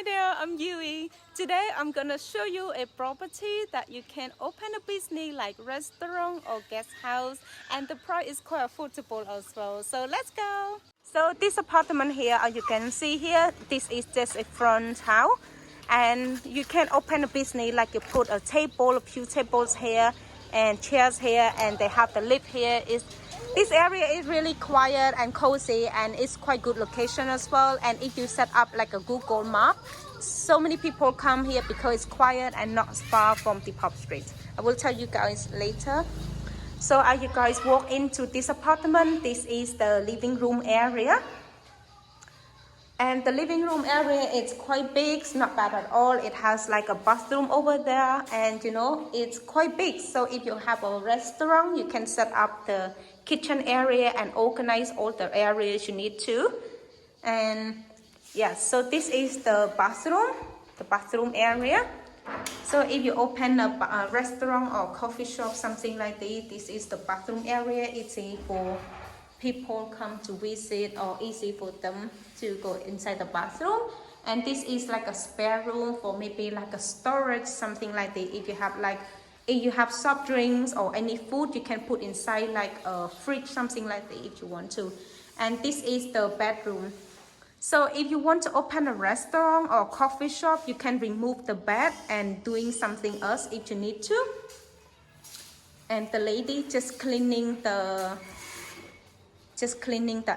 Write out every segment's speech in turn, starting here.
Hi there, I'm Yui. Today I'm gonna show you a property that you can open a business like restaurant or guest house, and the price is quite affordable as well. So let's go. So this apartment here, as you can see here, this is just a front house, and you can open a business like you put a table, a few tables here, and chairs here, and they have the lift here. This area is really quiet and cozy, and it's quite good location as well. And if you set up like a Google map, so many people come here because it's quiet and not far from the pub street. I will tell you guys later. So as you guys walk into this apartment, this is the living room area. And the living room area is quite big, it's not bad at all. It has like a bathroom over there, and you know, it's quite big. So if you have a restaurant, you can set up the kitchen area and organize all the areas you need to. And yeah, so this is the bathroom area. So if you open a restaurant or coffee shop, something like this, this is the bathroom area. It's for people come to visit, or easy for them to go inside the bathroom. And this is like a spare room for maybe like a storage, something like that. If you have soft drinks or any food, you can put inside like a fridge, something like that if you want to. And this is the bedroom. So if you want to open a restaurant or coffee shop, you can remove the bed and doing something else if you need to. And the lady just cleaning the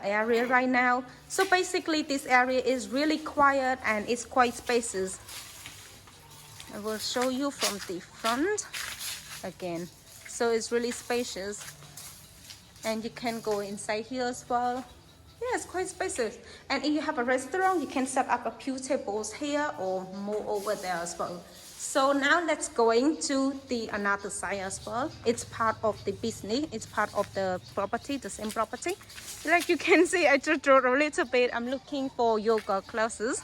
area right now. So basically this area is really quiet and it's quite spacious. I will show you from the front again. So it's really spacious, and you can go inside here as well. Yeah, it's quite spacious. And if you have a restaurant, you can set up a few tables here or more over there as well. So now let's go into the another side as well. It's part of the business. It's part of the property, the same property. Like you can see, I just drove a little bit. I'm looking for yoga classes,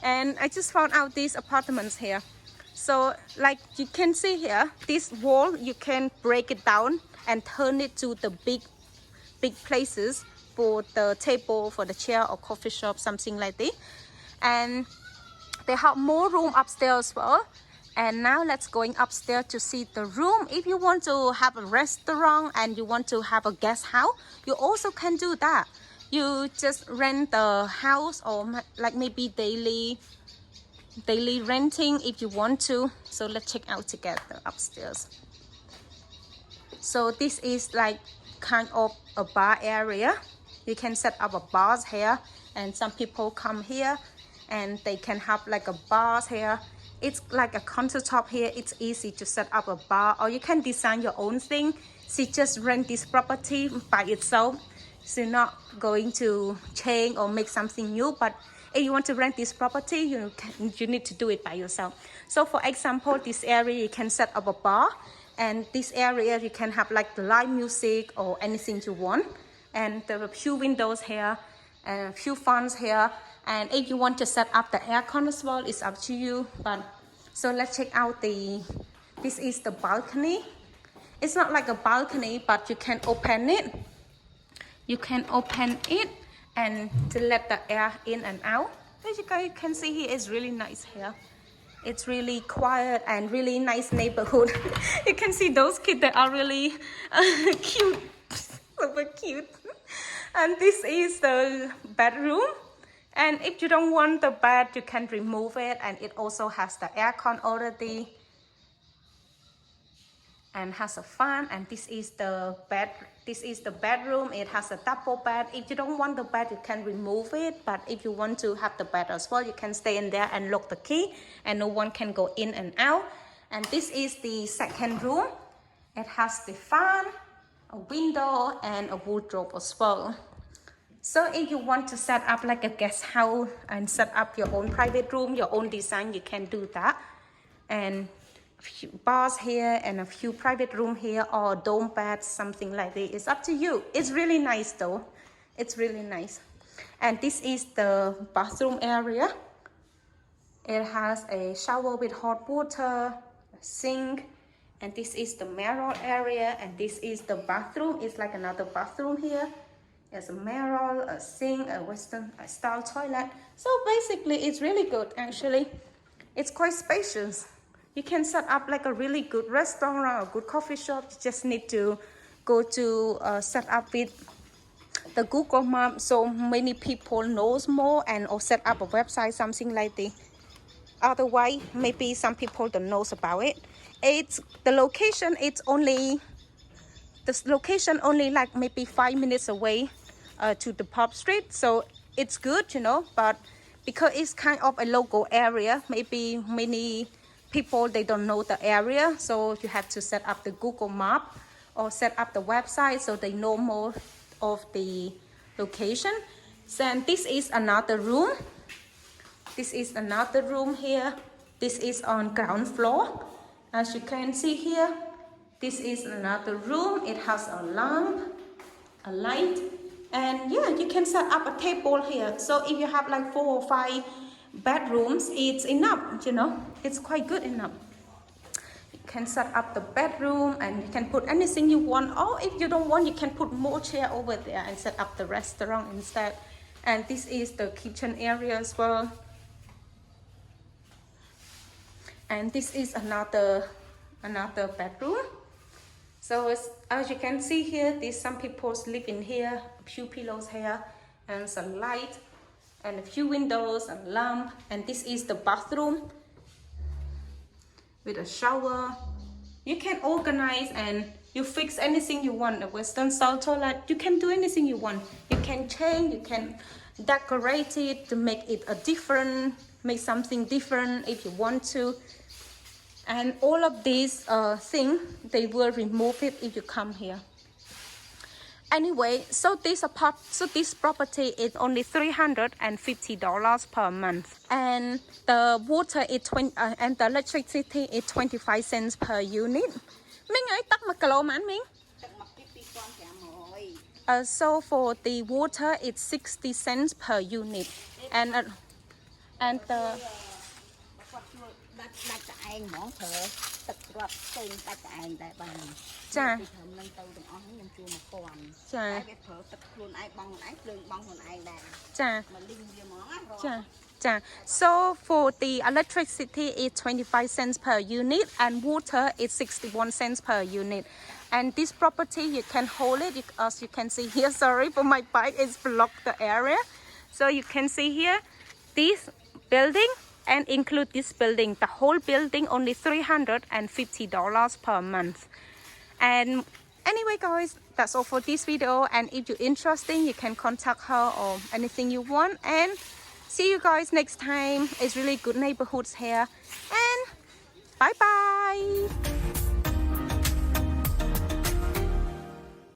and I just found out these apartments here. So like you can see here, this wall, you can break it down and turn it to the big places for the table, for the chair or coffee shop, something like that. And they have more room upstairs as well. And now let's going upstairs to see the room. If you want to have a restaurant and you want to have a guest house, you also can do that. You just rent the house, or like maybe daily renting if you want to. So let's check out together upstairs. So this is like kind of a bar area. You can set up a bars here, and some people come here and they can have like a bars here. It's like a countertop here. It's easy to set up a bar, or you can design your own thing. So just rent this property by itself. So you're not going to change or make something new. But if you want to rent this property, you need to do it by yourself. So for example, this area you can set up a bar, and this area you can have like the live music or anything you want. And there are a few windows here and a few fans here. And if you want to set up the aircon as well, it's up to you. But so let's check out this is the balcony. It's not like a balcony, but you can open it. You can open it and to let the air in and out. As you guys can see here, it's really nice here. It's really quiet and really nice neighborhood. You can see those kids that are really cute, super cute. And this is the bedroom. And if you don't want the bed, you can remove it. And it also has the aircon already, and has a fan. And this is the bed. This is the bedroom. It has a double bed. If you don't want the bed, you can remove it. But if you want to have the bed as well, you can stay in there and lock the key, and no one can go in and out. And this is the second room. It has the fan, a window, and a wardrobe as well. So if you want to set up like a guest house and set up your own private room, your own design, you can do that. And a few bars here and a few private room here, or dome beds, something like that. It's up to you. It's really nice though. It's really nice. And this is the bathroom area. It has a shower with hot water, a sink, and this is the mirror area, and this is the bathroom. It's like another bathroom here. There's a mirror, a sink, a Western style toilet. So basically, it's really good actually. It's quite spacious. You can set up like a really good restaurant or good coffee shop. You just need to go to set up with the Google Map, so many people knows more, and or set up a website, something like that. Otherwise, maybe some people don't know about it. It's the location. It's only like maybe 5 minutes away to the pub street, so it's good, you know. But because it's kind of a local area, maybe many people they don't know the area, so you have to set up the Google Map or set up the website so they know more of the location. Then this is another room. This is another room here. This is on ground floor. As you can see here, this is another room. It has a lamp, a light, and yeah, you can set up a table here. So if you have like 4 or 5 bedrooms, it's enough, you know. It's quite good enough. You can set up the bedroom and you can put anything you want, or if you don't want, you can put more chair over there and set up the restaurant instead. And this is the kitchen area as well. And this is another bedroom. So as you can see here, there's some people live in here, a few pillows here, and some light, and a few windows and lamp. And this is the bathroom with a shower. You can organize and you fix anything you want. A Western style toilet, you can do anything you want. You can change, you can decorate it to make it make something different if you want to. And all of these things, they will remove it if you come here. Anyway, so this property is only $350 per month, and the water is and the electricity is 25 cents per unit. Minh ơi, tắc 1 kilo mà anh Minh? So for the water, it's 60 cents per unit, and the So for the electricity is 25 cents per unit and water is 61 cents per unit. And this property, you can hold it, as you can see here. Sorry for my bike, it's blocked the area. So you can see here, this building and include this building, the whole building only $350 per month. And anyway guys, that's all for this video, and if you're interested, you can contact her or anything you want. And see you guys next time. It's really good neighborhoods here, and bye bye.